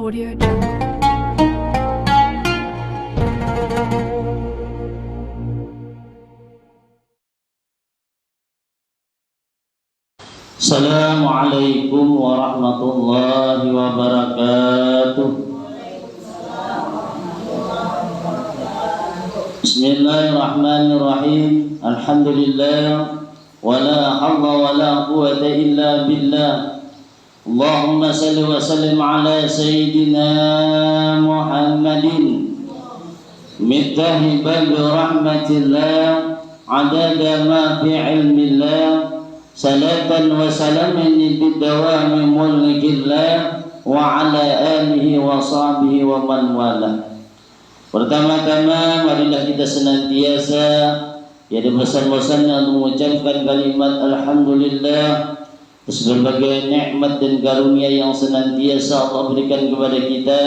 Audio Jungle. Assalamualaikum warahmatullahi wabarakatuh. Bismillahirrahmanirrahim. Alhamdulillah. Wala hawla wala quwwata illa billah. Allahumma salli wa sallim ala sayyidina Muhammadin Mittahi babi rahmatillah adada ma fi ilmillah salatan wa salaman bidawami mulkillah wa ala alihi wa sahbihi wa man wala. Pertama-tama marilah kita senantiasa tiada bosan-bosannya untuk mengucapkan kalimat alhamdulillah atas berbagai nikmat dan karunia yang senantiasa Allah berikan kepada kita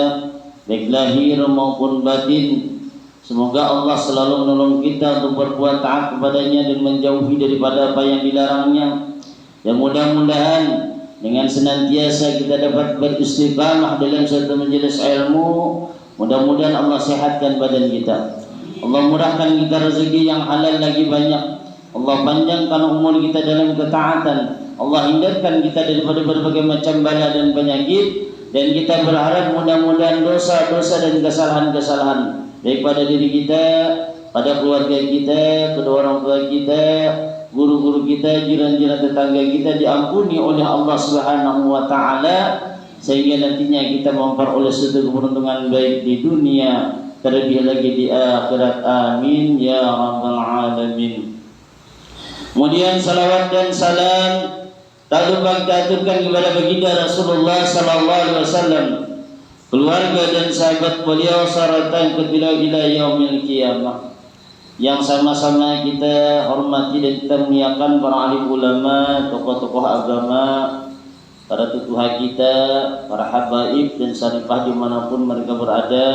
baik lahir maupun batin. Semoga Allah selalu menolong kita untuk berbuat taat kepadanya dan menjauhi daripada apa yang dilarangnya. Dan mudah-mudahan dengan senantiasa kita dapat beristiqamah dalam satu majelis ilmu. Mudah-mudahan Allah sehatkan badan kita. Allah murahkan kita rezeki yang halal lagi banyak. Allah panjangkan umur kita dalam ketaatan. Allah hindarkan kita daripada berbagai macam bala dan penyakit. Dan kita berharap mudah-mudahan dosa-dosa dan kesalahan-kesalahan baik pada diri kita, pada keluarga kita, kedua orang tua kita, guru-guru kita, jiran-jiran tetangga kita diampuni oleh Allah Subhanahu wa taala sehingga nantinya kita memperoleh suatu keberuntungan baik di dunia terlebih lagi di akhirat. Amin ya rabbal alamin. Kemudian salawat dan salam tak lupa kita aturkan kepada baginda Rasulullah sallallahu alaihi wasallam, keluarga dan sahabat beliau serta beliau ila yaumil qiyamah, yang sama-sama kita hormati dan kita muliakan para alim ulama, tokoh-tokoh agama, para tutuha kita, para habaib dan sarifah dimanapun mereka berada.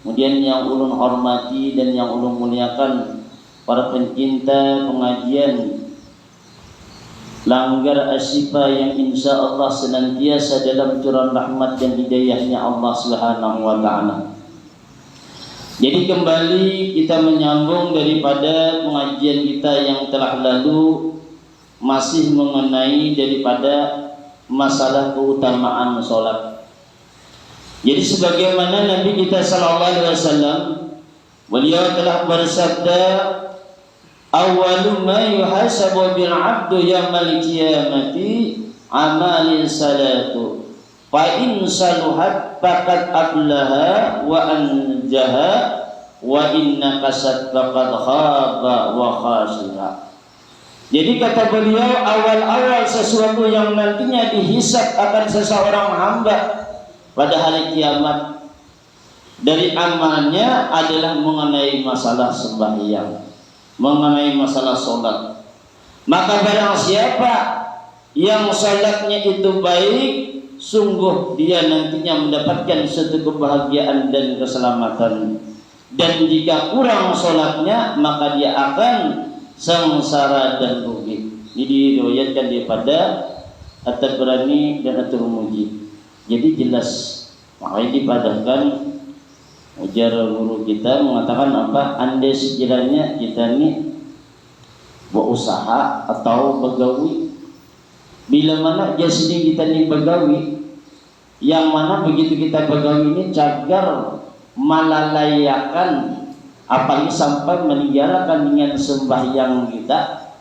Kemudian yang ulun hormati dan yang ulun muliakan para pencinta pengajian Langgar Asyifa yang insya Allah senantiasa dalam curahan rahmat dan hidayahnya Allah Subhanahu wa ta'ala. Jadi kembali kita menyambung daripada pengajian kita yang telah lalu, masih mengenai daripada masalah keutamaan sholat. Jadi sebagaimana Nabi kita sallallahu alaihi wasallam, beliau telah bersabda, awwalu ma yuhasabu bil 'abdu yaumal qiyamati amalin salatu fa in saluhat faqad ablaha wa anjaha wa inna kasat faqad khaba wa khasira. Jadi kata beliau, awal-awal sesuatu yang nantinya dihisab akan seseorang hamba pada hari kiamat dari amalnya adalah mengenai masalah sembahyang, mengenai masalah sholat. Maka barang siapa yang sholatnya itu baik, sungguh dia nantinya mendapatkan suatu kebahagiaan dan keselamatan. Dan jika kurang sholatnya, maka dia akan sengsara dan rugi. Ini diriwayatkan daripada At-Tabrani dan At-Tirmidzi. Jadi jelas, makanya dipadahkan. Ujar guru kita mengatakan apa? Andai sekiranya kita ini berusaha atau begawi, bila mana jadi kita ini begawi, yang mana begitu kita begawi ini cagar malalayakan, apalagi sampai meninggalkan dengan sembahyang kita,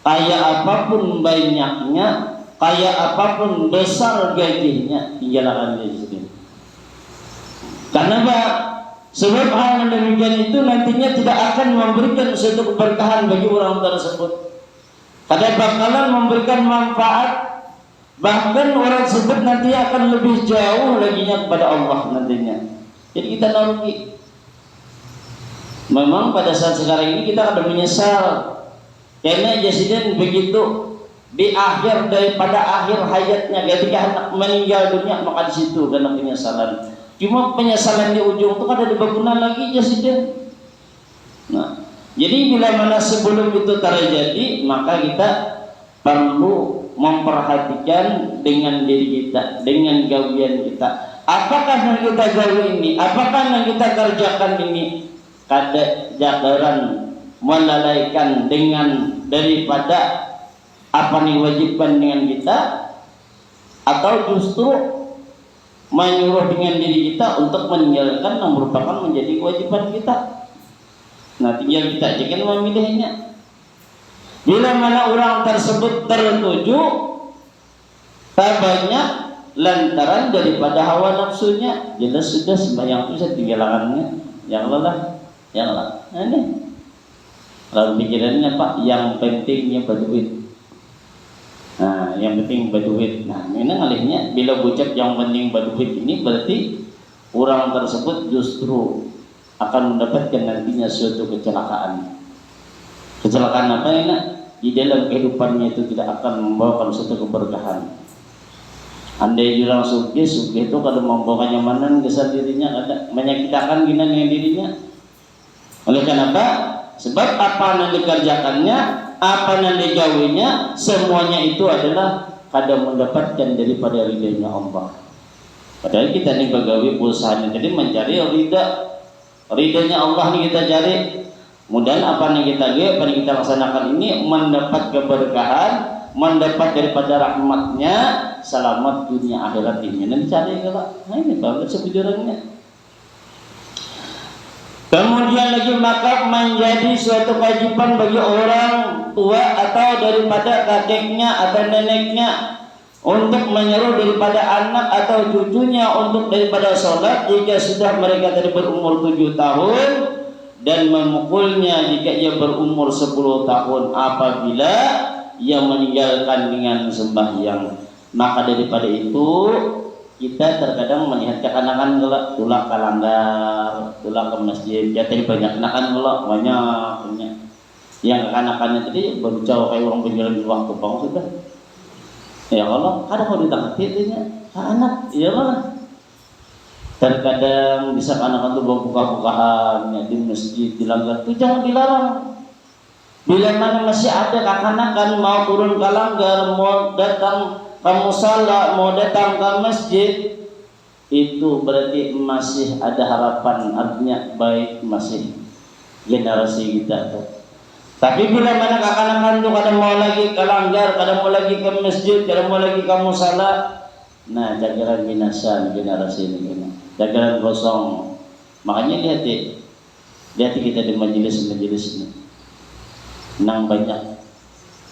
kayak apapun banyaknya, kayak apapun besar gajinya, tinggalkan dia di sini. Karena apa? Sebab hal yang demikian itu nantinya tidak akan memberikan suatu keberkahan bagi orang tersebut. Pada bakalan memberikan manfaat, bahkan orang tersebut nanti akan lebih jauh laginya kepada Allah nantinya. Jadi kita naruhi. Memang pada saat sekarang ini kita akan menyesal karena jasiden begitu di akhir daripada akhir hayatnya ketika anak meninggal dunia, maka di situ karena penyesalan. Cuma penyesalan di ujung itu kan ada berguna lagi jasiden. Nah, jadi bila mana sebelum itu terjadi, maka kita perlu memperhatikan dengan diri kita, dengan gawian kita. Apakah yang kita gawi ini, apakah yang kita kerjakan ini kada jadaran melalaikan dengan daripada apa yang diwajibkan dengan kita, atau justru menyuruh dengan diri kita untuk meninggalkan yang merupakan menjadi kewajiban kita. Nah, tinggal kita aja kan memilihnya. Bila mana orang tersebut tertuju tak banyak lantaran daripada hawa nafsunya, jelas sudah sembahyang itu saya tinggalannya yang lelah, yang lelah. Ini lalu pikirannya Pak, yang pentingnya berduit. Nah, yang penting berduit. Nah, ini ngalihnya bila ucap yang penting berduit ini berarti orang tersebut justru akan mendapatkan nantinya suatu kecelakaan. Kecelakaan apa ini? Di dalam kehidupannya itu tidak akan membawakan suatu keberkahan. Andai jurang sugih itu kalau membawa kenyamanan kesan dirinya, ada menyakitkan gina dengan dirinya. Oleh kenapa? Sebab apa yang dikerjakannya, apa yang digawinya, semuanya itu adalah kadang mendapatkan daripada ridhonya Allah. Padahal kita ini begawi usahanya jadi mencari ridhonya Allah nih kita cari. Mudah apa yang kita lihat, apa yang kita laksanakan ini mendapat keberkahan, mendapat daripada rahmatnya, selamat dunia akhirat ini. Dan cari kalau, nah ini banget sebenarnya. Kemudian lagi maka menjadi suatu kewajiban bagi orang tua atau daripada kakeknya atau neneknya untuk menyeru daripada anak atau cucunya untuk daripada sholat jika sudah mereka tadi berumur 7 tahun. Dan memukulnya jika ia berumur 10 tahun apabila ia meninggalkan dengan sembahyang. Maka daripada itu kita terkadang melihat kekanakan tulang kalanggar, tulang ke masjid, jadi banyak kenakan banyak. Yang kekanakannya tadi baru jauh kayak orang berjalan di waktu bang sudah. Ya Allah, kadang mau ditangkap hatinya anak, iya lah. Terkadang bisa anak-anak itu buka-bukaan di masjid, dilanggar itu jangan dilarang. Bila mana masih ada kekanakan mau turun ke langgar, mau datang ke musala, mau datang ke masjid, itu berarti masih ada harapan, artinya baik masih generasi kita. Tapi bila mana kekanakan itu kadang mau lagi ke langgar, kadang mau lagi ke masjid, kadang mau lagi ke musala, nah jagaran binasa generasi ini. Jagaran kosong. Makanya lihat kita di majelis ini. Nang banyak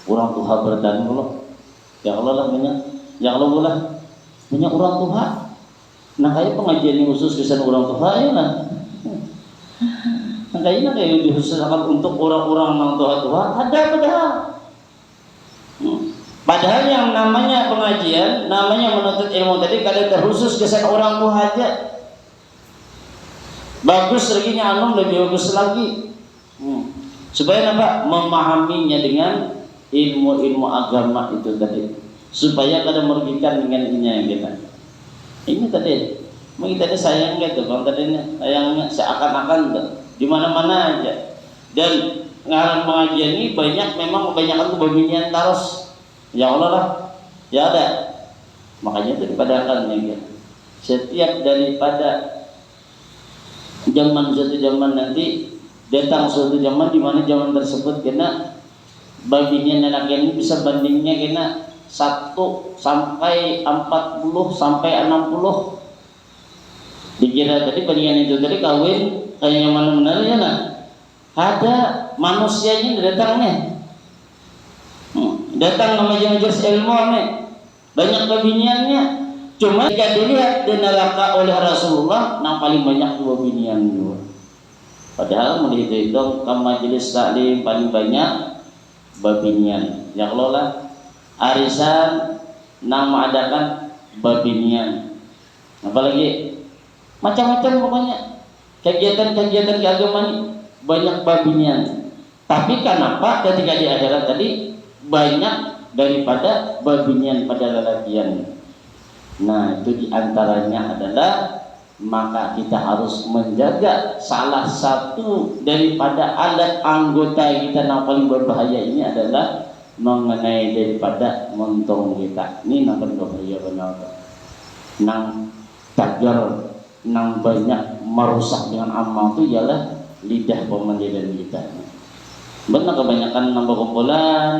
orang tua berdan Allah. Ya Allah lah banyak. Ya Allah lah banyak orang tua. Nah kayak pengajian khusus kesan orang tua ya lah. Nah kayaknya kayak dikhususkan untuk orang-orang nang tua ada padahal. Padahal yang namanya pengajian, namanya menuntut ilmu tadi kadang terkhusus kesan orang tua aja. Bagus reginya anu lebih bagus lagi. Supaya apa? Memahaminya dengan ilmu-ilmu agama itu tadi. Supaya kada merugikan dengan ini kita. Ini tadi, mungkin tadi sayang gitu, bang tadinya sayangnya seakan-akan di mana-mana aja. Dan ngaran pengajian ini banyak memang kebanyakan kebabinian taros. Ya Allah lah, ya ada. Makanya daripada akalnya gitu. Setiap daripada suatu zaman nanti datang suatu zaman di mana zaman tersebut kena baginya anak ini bisa bandingnya kena 1 sampai 40 sampai 60. Dikira tadi bandingan itu tadi kawin kayak yang mana-mana ya nah. Ada manusianya datangnya. Datang nama jenis ilmu nih. Banyak babiniannya. Cuma jika dilihat di neraka oleh Rasulullah, yang paling banyak 2 binian juga. Padahal melihat itu ke majelis taklim paling banyak babinian. Ya Allah lah, arisan nang mengadakan babinian. Apalagi macam-macam pokoknya kegiatan-kegiatan keagamaan banyak babinian. Tapi kenapa ketika di akhirat tadi banyak daripada babinian pada lelakian? Nah itu diantaranya adalah maka kita harus menjaga salah satu daripada alat anggota kita yang paling berbahaya ini adalah mengenai daripada montong kita. Ini nampak bahaya benar. Nang tagar nang banyak merusak dengan amal itu ialah lidah pemandiran kita. Benar kebanyakan nambah kumpulan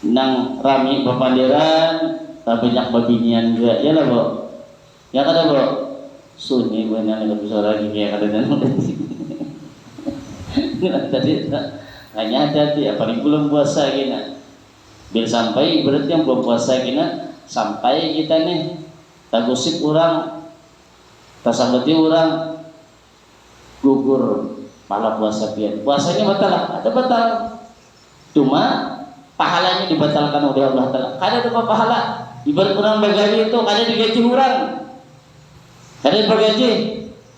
nang rami pemandiran tak banyak babinian juga ya lah bro. Ya kada bro sunyi banyak yang bisa lagi kayak kada dan tadi hanya hati-hati apalagi belum puasa gini. Bila sampai berarti yang belum puasa gini sampai kita nih tak gosip orang tasambati orang gugur malah puasa pian. Puasanya batal lah, ada batal. Cuma pahalanya dibatalkan oleh Allah Taala. Kada ada pahala. Ibarat orang bergaji itu kada digaji orang. Kada bergaji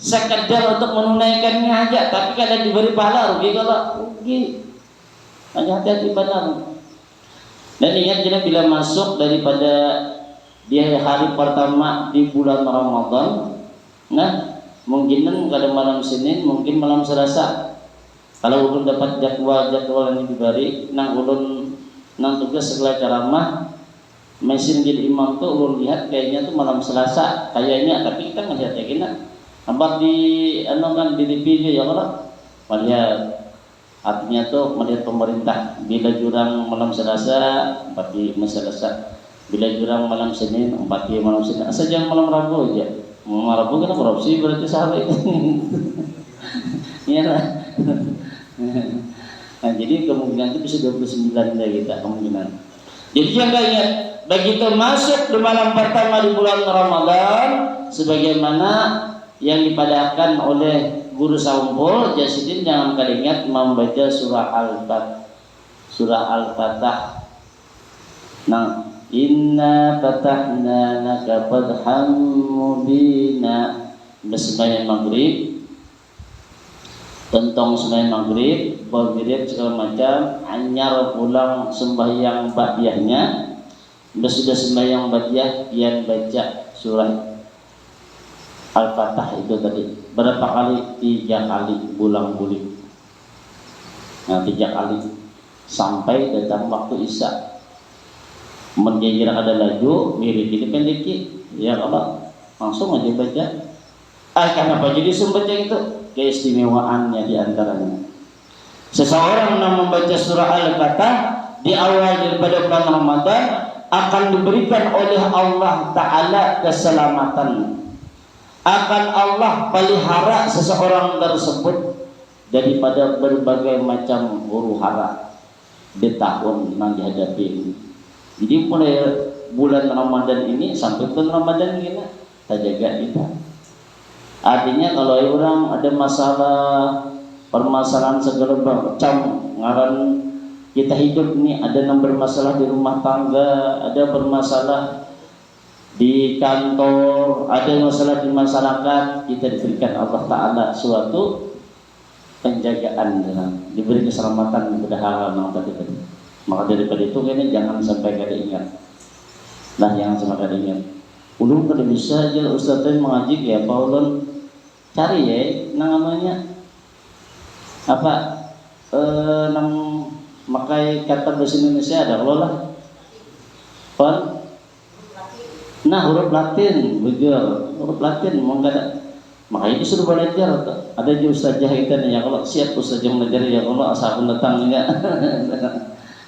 sekedar untuk menunaikannya aja, tapi kada diberi pahala, rugi kalau rugi. Hanya hati-hati benar. Dan ingat kita bila masuk daripada dia hari pertama di bulan Ramadan, nah mungkin kada malam Senin, mungkin malam Selasa. Kalau ulun dapat jadwal yang diberi, nang ulun nang tugas setelah ceramah, mesin jadi imam tuh ulun lihat kayaknya tuh malam Selasa, kayaknya, tapi kita ngelihat ya gini. Nampak di kan di TV ya kalau melihat artinya tuh melihat pemerintah bila jurang malam Selasa, empat di Selasa. Bila jurang malam Senin, empat di malam Senin. Asal jangan malam Rabu aja. Malam Rabu kan korupsi berarti sehari. Iya lah. Nah, jadi kemungkinan itu bisa 29 dari kita kemungkinan. Jadi jangan ingat begitu masuk di malam pertama di bulan Ramadan, sebagaimana yang dipadahkan oleh guru Saumpul Jasidin, jangan kalian ingat membaca surah Al-Fatah. Nah, inna fatahna laka fathan mubina. Sembahyang maghrib, tentang sembahyang maghrib, bagirib segala macam, anyar pulang sembahyang ba'diyahnya. Sudah sembahyang ba'diyah, pian baca surah Al-Fatah itu tadi. Berapa kali? 3 kali bulang-bulik. Nah, 3 kali sampai datang waktu Isya. Menjajir ada laju, mirip ini pendeki. Ya kalau langsung aja baca. Kenapa jadi baca itu? Keistimewaannya diantaranya. Seseorang yang membaca surah Al-Fatah di awal daripada bulan Ramadan akan diberikan oleh Allah Ta'ala keselamatan. Akan Allah pelihara seseorang tersebut daripada berbagai macam huru hara di tahun yang dihadapi ini. Jadi mulai bulan Ramadan ini sampai bulan Ramadan kita jaga kita. Artinya kalau orang ada masalah, permasalahan segala macam, ngaran kita hidup ini ada yang bermasalah di rumah tangga, ada bermasalah di kantor, ada masalah di masyarakat, kita diberikan Allah Ta'ala suatu penjagaan, diberi keselamatan kepada hal-hal yang tadi. Maka daripada itu ini jangan sampai kada ingat. Nah, jangan sampai kada ingat. Ulun kada bisa aja Ustaz mengaji ya, Pak Ulun cari ya, namanya apa? Nang makai kata bahasa Indonesia ada kalau lah. Nah, huruf Latin, betul. Huruf Latin memang ada. Makanya disuruh belajar. Ada juga ustazah kita nih, ya kalau siap ustazah mengajar ya kalau asal datang enggak.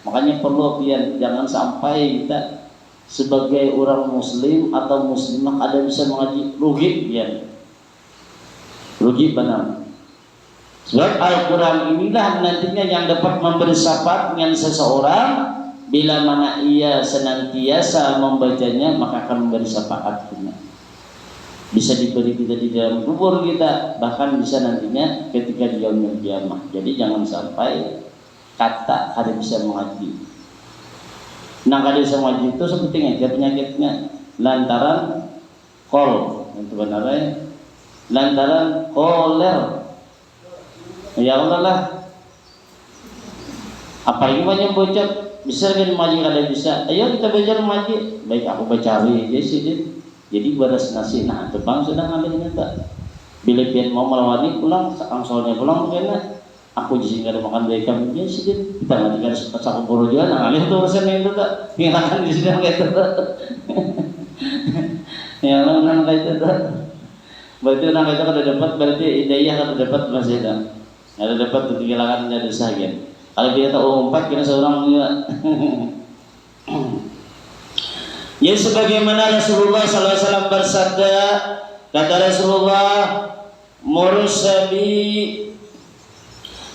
Makanya perlu pian jangan sampai kita sebagai orang muslim atau muslimah ada bisa mengaji rugi pian. Rugi benar. Sebab Al-Quran inilah nantinya yang dapat memberi syafaat dengan seseorang. Bila mana ia senantiasa membacanya, maka akan memberi syafaat kita. Bisa diberi kita di dalam kubur kita, bahkan bisa nantinya ketika di yaumul qiyamah. Jadi jangan sampai kata ada bisa mengaji. Nah, kada bisa mengaji itu seperti penyakitnya lantaran itu benarnya lantaran koler. Ya Allah lah. Apalagi banyak bocah bisa kan maji kada bisa. Ayo kita belajar maji. Baik aku bacari aja sih. Jadi baras nasi. Nah, tebang sudah ngambil nyata. Bila pian mau melawani pulang, angsolnya pulang kena. Aku jadi nggak ada makan dari kami ya sih kita nggak tinggal saku puru juga nah alih tuh urusan itu tak ngilangkan di sini kayak itu ya lo nang kayak itu berarti nang itu kada dapat berarti hidayah kada dapat masih ada dapat ketinggalan dari sahaja kalau kita tahu umpat kira seorang juga ya sebagaimana Rasulullah SAW bersabda kata Rasulullah mursabi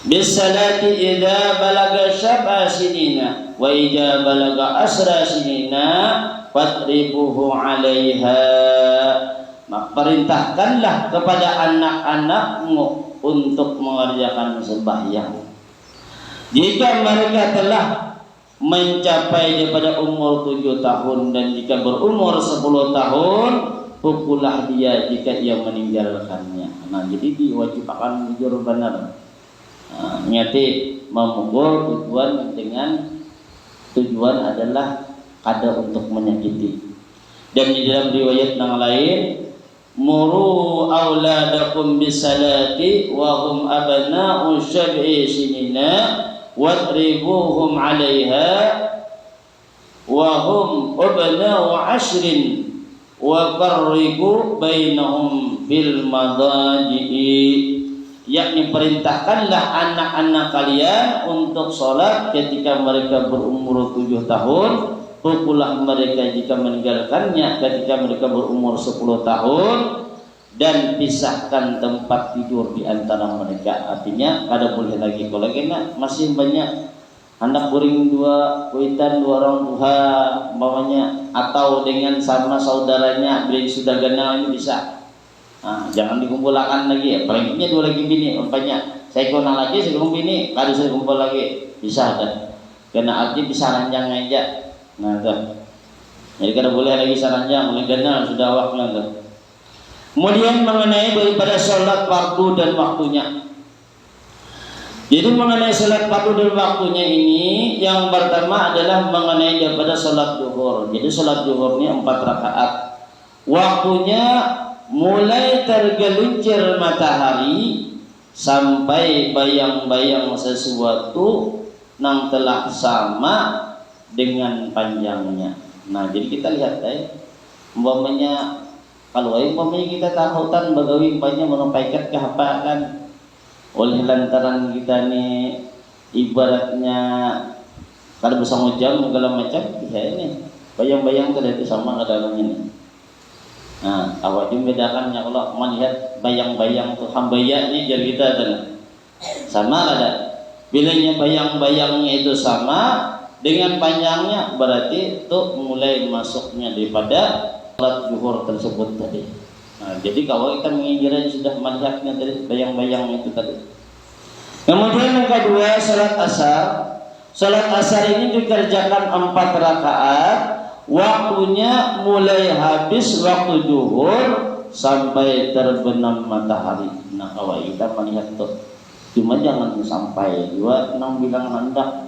bisalati idza balaga sab'a sinina wa idza balaga asra sinina fatribuhu 'alaiha maka perintahkanlah kepada anak-anakmu untuk mengerjakan sembahyang jika mereka telah mencapai daripada umur 7 tahun dan jika berumur 10 tahun pukullah dia jika ia meninggalkannya. Nah jadi diwajibkan jujur benar nyati memukul tujuan adalah kada untuk menyakiti dan di dalam riwayat yang lain muru auladakum bisalati wa hum abna'u sab'i sinina wadribuhum 'alaiha wa hum abna'u 'ashrin wa farriqu bainahum bil madaji'i yakni perintahkanlah anak-anak kalian untuk sholat ketika mereka berumur 7 tahun pukullah mereka jika meninggalkannya ketika mereka berumur 10 tahun dan pisahkan tempat tidur di antara mereka artinya kada boleh lagi kalau kena masih banyak anak boring 2 kuitan 2 orang tua umpamanya atau dengan sama saudaranya bila sudah ganal ini bisa jangan dikumpulkan lagi ya palingnya 2 lagi bini umpamanya saya kenal lagi sebelum bini kalau saya kumpul lagi bisa kan kena arti bisa ranjang aja nah tuh jadi kada boleh lagi saranjang oleh ganal sudah waktunya tuh kemudian mengenai daripada sholat fardu dan waktunya jadi mengenai sholat fardu dan waktunya ini yang pertama adalah mengenai daripada sholat zuhur jadi sholat zuhurnya 4 rakaat waktunya mulai tergelincir matahari sampai bayang-bayang sesuatu yang telah sama dengan panjangnya. Nah, jadi kita lihat umpamanya kalau umpamanya kita tahutan bagawi umpamanya menyampaikan kehapakan oleh lantaran kita nih ibaratnya kalau bersama jam segala macam ya ini bayang-bayang itu sama dalam ini. Nah, awak membedakannya kalau melihat bayang-bayang tuh hambaya ini jadi kita sama ada. Bilanya bayang-bayangnya itu sama dengan panjangnya berarti itu mulai masuknya daripada sholat zuhur tersebut tadi. Nah, jadi kalau kita menginginkan sudah melihatnya dari bayang-bayang itu tadi. Kemudian yang kedua sholat asar. Sholat asar ini dikerjakan 4 rakaat. Waktunya mulai habis waktu zuhur sampai terbenam matahari. Nah, kalau kita melihat tuh, cuma jangan sampai 2 6 bilang hendak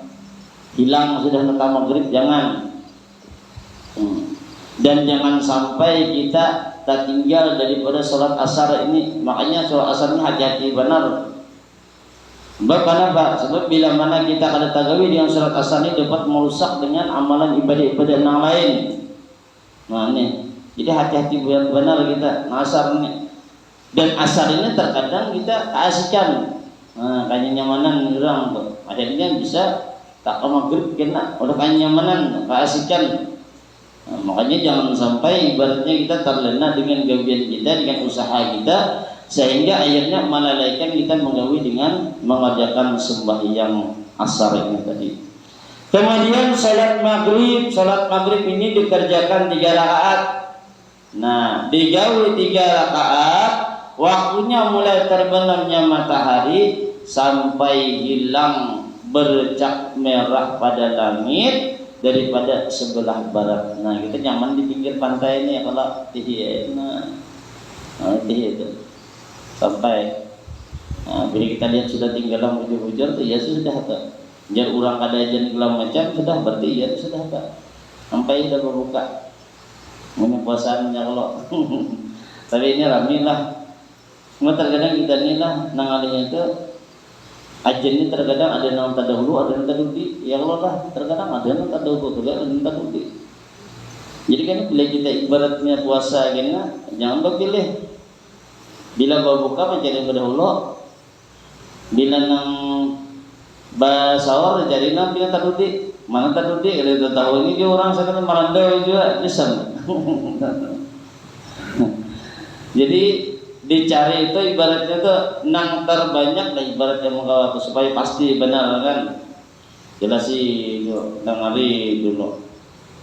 hilang sudah tentang maghrib jangan. Dan jangan sampai kita tertinggal daripada sholat asar ini. Makanya sholat asar ini hati-hati benar. Sebab kenapa? Sebab bila mana kita kada tagawi dengan sholat asar ini dapat merusak dengan amalan ibadah-ibadah yang lain. Nah ini, jadi hati-hati benar kita asar ini. Dan asar ini terkadang kita keasikan. Nah, kenyamanan orang tuh. Akhirnya bisa tak maghrib kena oleh kenyamanan, keasikan. Nah, makanya jangan sampai ibaratnya kita terlena dengan gawian kita, dengan usaha kita. Sehingga akhirnya melalaikan kita menggawi dengan mengerjakan sembahyang asar ini tadi. Kemudian salat maghrib ini dikerjakan 3 rakaat. Nah, digawi 3 rakaat, waktunya mulai terbenamnya matahari sampai hilang bercak merah pada langit daripada sebelah barat. Nah, kita nyaman di pinggir pantai ini ya kalau itu sampai bila kita lihat sudah tinggalan bujur-bujur tuh ya sudah tak jar urang kada jan gelam macam sudah berarti ya sudah tak sampai sudah berbuka ini puasanya kalau tapi ini ramilah cuma terkadang kita ni lah nangalihnya itu Ajen ini terkadang ada yang tadahulu, ada yang tadudi. Ya Allah lah, terkadang ada yang tadahulu, terkadang ada yang tadudi. Jadi kan bila kita ibaratnya puasa gini, jangan berpilih. Bila berbuka menjadi berdahulu, bila nang basawar jadi nang bila tadudi. Mana tadudi? Kalau kita tahu ini dia orang sekarang merandau juga nyesam. Jadi dicari itu ibaratnya tuh nang terbanyak lah ibaratnya mengkawal supaya pasti benar kan. Jelas sih itu nang hari dulu.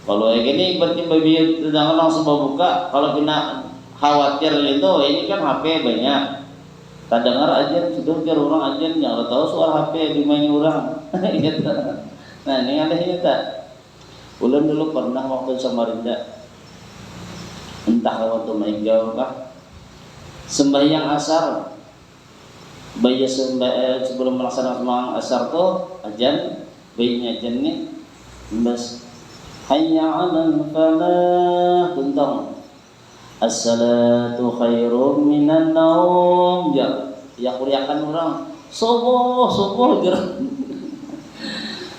Kalau yang ini berarti babi sedang langsung buka. Kalau kena khawatir itu ini kan HP banyak. Tak dengar aja sudah biar orang aja yang tahu soal HP dimainin orang. Nah ini ada ini tak. Ulun dulu pernah waktu Samarinda, entah waktu Maigau kah, sembahyang asar, sebelum melaksanakan sembahyang asar tuh ajan, bayinya ajan nih, bas hayya 'alal falah, tuntang as-salatu khairum minan naum, ya kuriakan orang, subuh gerang.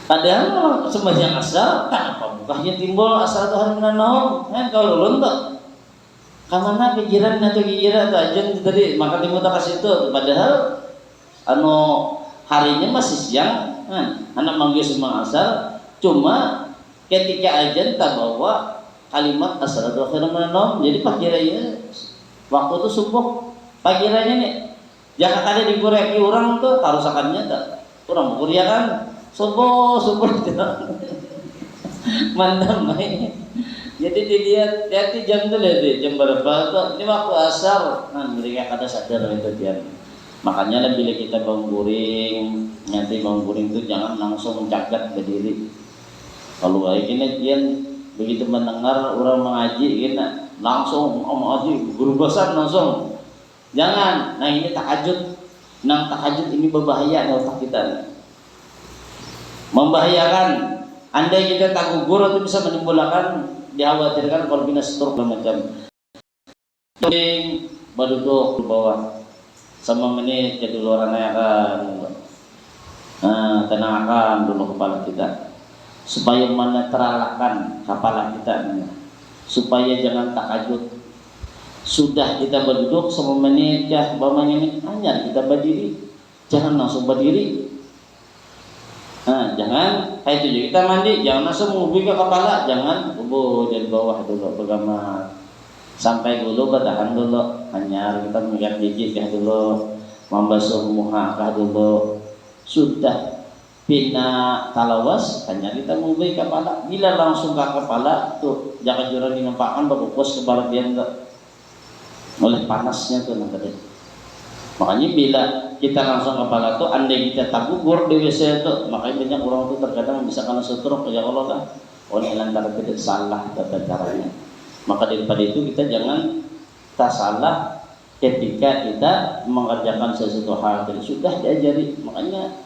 Padahal sembahyang asar, apa bukanya timbul asar tuh hari minan naum, kalau lontok. Kamana pikiran atau pikiran aja tadi maka timbul tak kasih itu. Padahal harinya masih siang, anak manggil semua asar, cuma ketika ajan tak bawa kalimat asar atau akhir menom, jadi pakiranya waktu itu subuh pakiranya nih jangan kali dikureki orang tuh tarusakannya tak orang kuliah kan subuh mantap main. Jadi dilihat hati jam tuh deh jam berapa tuh ini waktu asar, mereka kada sadar itu dia. Makanya bila kita bangun nanti bangun itu jangan langsung mencagat berdiri. Kalau baik ini dia begitu mendengar orang mengaji kena langsung mengaji guru besar langsung. Jangan. Nah ini tahajud. Nang tahajud ini berbahaya otak kita. Membahayakan. Andai kita tak gugur itu bisa menimbulkan dikhawatirkan kalau bina stroke macam. Jadi baduduk di bawah sama menit jadi orang akan tenangkan dulu kepala kita supaya menetralkan kepala kita supaya jangan takajud. Sudah kita berduduk sama menit ya bawahnya ini hanya kita berdiri, jangan langsung berdiri. Jangan kayak itu kita mandi jangan langsung menghubungi ke kepala, jangan dari bawah dulu pegangan sampai dulu bertahan dulu, hanya kita mengingat gigi kah dulu, membasuh muka kah dulu, sudah pina talawas hanya kita menghubungi kepala. Bila langsung ke kepala tuh jangan jurang dinampakkan berfokus kepala dia enggak oleh panasnya tuh nanti. Makanya bila kita langsung kepala tuh andai kita tak gugur di WC itu, makanya banyak orang tuh terkadang bisa kena stroke ya Allah lah oleh lantaran tidak salah tata caranya. Maka daripada itu kita jangan tak salah ketika kita mengerjakan sesuatu hal yang sudah diajari. Makanya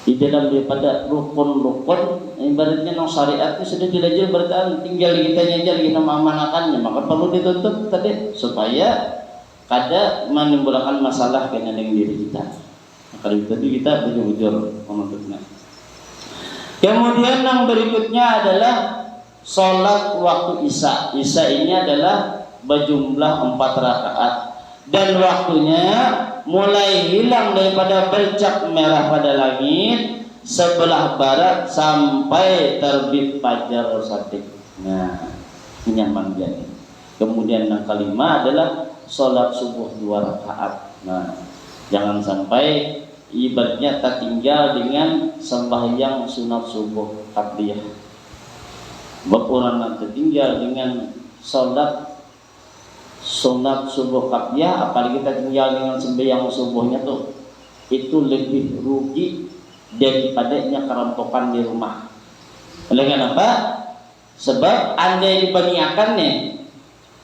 di dalam daripada rukun-rukun ibaratnya nang syariat itu sudah diajar berarti tinggal kita aja lagi mengamankannya, maka perlu dituntut tadi supaya kada menimbulkan masalah kena dengan diri kita. Maka itu kita bujur-bujur menuntutnya. Kemudian yang berikutnya adalah sholat waktu isya. Isya ini adalah berjumlah 4 rakaat dan waktunya mulai hilang daripada bercak merah pada langit sebelah barat sampai terbit fajar shadiq. Nah, ini yang mandian. Kemudian yang kelima adalah sholat subuh 2 rakaat. Nah, jangan sampai ibaratnya tertinggal dengan sembahyang sunat subuh qabliyah. Berkurang tertinggal dengan sholat sunat subuh qabliyah, apalagi kita tinggal dengan sembahyang subuhnya tuh itu lebih rugi daripadanya kerampokan di rumah. Oleh kenapa? Sebab andai dibandingkan nih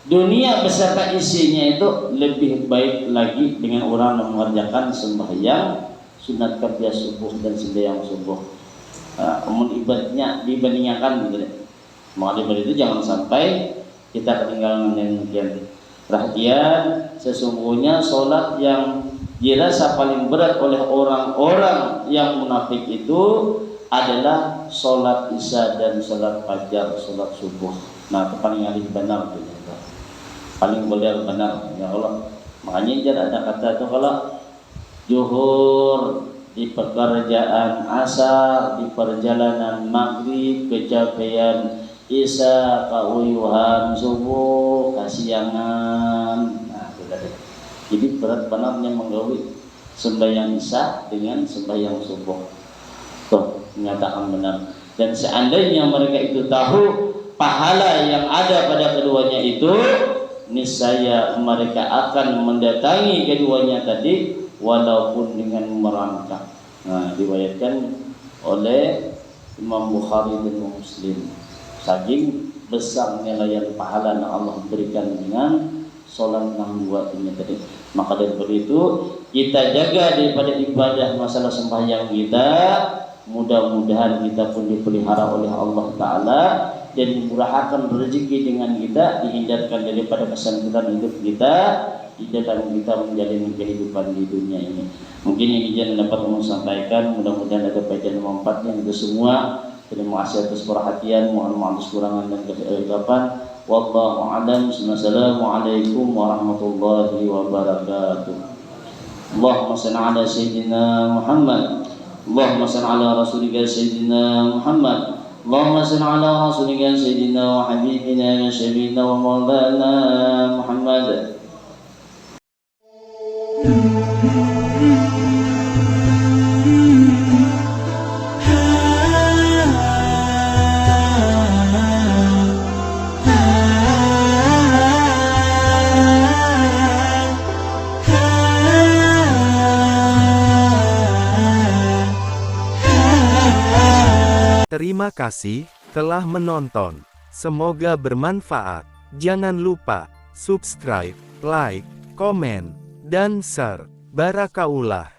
dunia beserta isinya itu lebih baik lagi dengan orang yang mengerjakan sembahyang sunat qabliyah subuh dan sembahyang subuh. Umum ibadahnya dibandingkan gitu deh. Maka daripada itu jangan sampai kita ketinggalan dengan demikian. Perhatian, sesungguhnya sholat yang dirasa paling berat oleh orang-orang yang munafik itu adalah sholat isya dan sholat fajar, sholat subuh. Nah, itu paling benar itu. Paling benar ya Allah. Makanya jangan ada kata itu kalau zuhur di pekerjaan asar, di perjalanan maghrib kecapean, isya kauyuhan, subuh kasiangan. Nah, jadi berat benarnya menggauli sembahyang isya dengan sembahyang subuh. Tuh, menyatakan benar. Dan seandainya mereka itu tahu pahala yang ada pada keduanya itu, niscaya mereka akan mendatangi keduanya tadi walaupun dengan merangkak. Nah, diriwayatkan oleh Imam Bukhari dan Muslim. Saking besar nilai yang pahala yang Allah berikan dengan sholat 62 ini tadi. Maka dari itu kita jaga daripada ibadah masalah sembahyang kita. Mudah-mudahan kita pun dipelihara oleh Allah Ta'ala dan dimurahkan rezeki dengan kita, dihindarkan daripada kesempitan hidup kita di dalam kita menjalani kehidupan di dunia ini. Mungkin ini yang dapat saya sampaikan. Mudah-mudahan ada faedah dan manfaatnya itu semua. Terima kasih atas perhatian. Mohon maaf atas kekurangan dan kesilapan. Wallahu a'lam. Assalamualaikum warahmatullahi wabarakatuh. Allahumma shalli ala sayyidina Muhammad. Allahumma shalli ala rasulika sayyidina Muhammad. Allahumma shalli ala rasulika sayyidina wa habibina wa syafiina wa maulana Muhammad. Terima kasih telah menonton. Semoga bermanfaat. Jangan lupa subscribe, like, komen, dan share. Barakaullah.